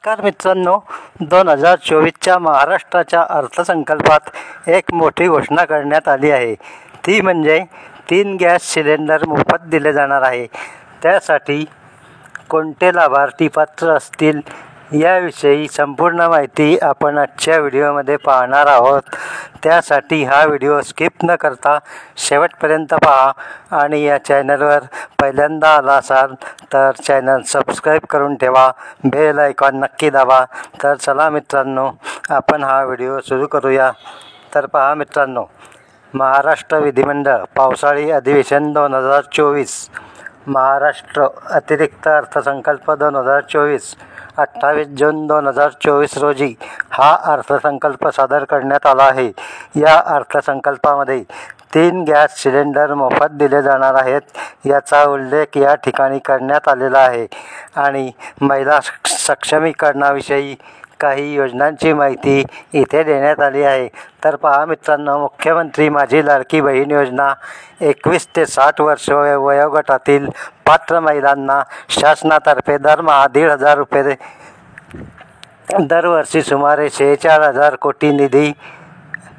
नमस्कार मित्रांनो, 2024च्या महाराष्ट्राच्या अर्थसंकल्पात एक मोठी घोषणा करण्यात आली आहे. ती म्हणजे 3 गॅस सिलेंडर मोफत दिले जाणार आहे. त्यासाठी कोणते लाभार्थी पात्र असतील याविषयी संपूर्ण माहिती आपण आजच्या व्हिडिओमध्ये पाहणार आहोत. त्यासाठी हा व्हिडिओ स्किप न करता शेवटपर्यंत पहा आणि या चॅनलवर पहिल्यांदा आला असाल तर चॅनल सबस्क्राईब करून ठेवा, बेल आयकॉन नक्की दाबा. तर चला मित्रांनो, आपण हा व्हिडिओ सुरू करूया. तर पहा मित्रांनो, महाराष्ट्र विधिमंडळ पावसाळी अधिवेशन 2024, महाराष्ट्र अतिरिक्त अर्थसंकल्प 2024, 28 जून 2024 रोजी हा अर्थसंकल्प सादर करण्यात आला आहे. या अर्थसंकल्पामध्ये 3 गॅस सिलेंडर मोफत दिले जाणार आहेत याचा उल्लेख या ठिकाणी करण्यात आलेला आहे. आणि महिला सक्षमीकरणाविषयी काही योजनांची माहिती इथे देण्यात आली आहे. तर पहा मित्रांनो, मुख्यमंत्री माझी लाडकी बहीण योजना 21 ते 60 वर्ष वयोगटातील पात्र महिलांना शासनातर्फे दरमहा 1,500 रुपये, दरवर्षी सुमारे 46,000 कोटी निधी.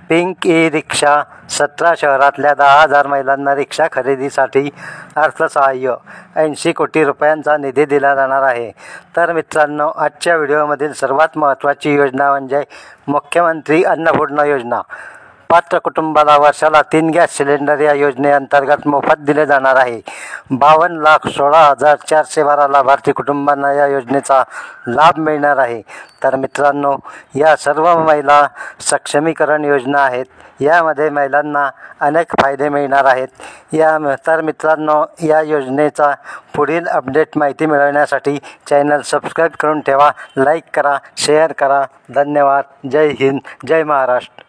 पिंक ई रिक्षा, 17 शहरातल्या 10,000 महिलांना रिक्षा खरेदीसाठी अर्थसहाय्य, 80 कोटी रुपयांचा निधी दिला जाणार आहे. तर मित्रांनो, आजच्या व्हिडिओमधील सर्वात महत्त्वाची योजना म्हणजे मुख्यमंत्री अन्नपूर्णा योजना. पात्र कुटुंबाला वर्षाला 3 गॅस सिलेंडर या योजनेअंतर्गत मोफत दिले जाणार आहे. 52,16,412 लाभार्थी कुटुंबांना या योजनेचा लाभ मिळणार आहे. तर मित्रांनो, या सर्व महिला सक्षमीकरण योजना आहेत. यामध्ये महिलांना अनेक फायदे मिळणार आहेत. तर मित्रांनो, या योजनेचा पुढील अपडेट माहिती मिळवण्यासाठी चॅनल सबस्क्राईब करून ठेवा, लाईक करा, शेअर करा. धन्यवाद. जय हिंद, जय महाराष्ट्र.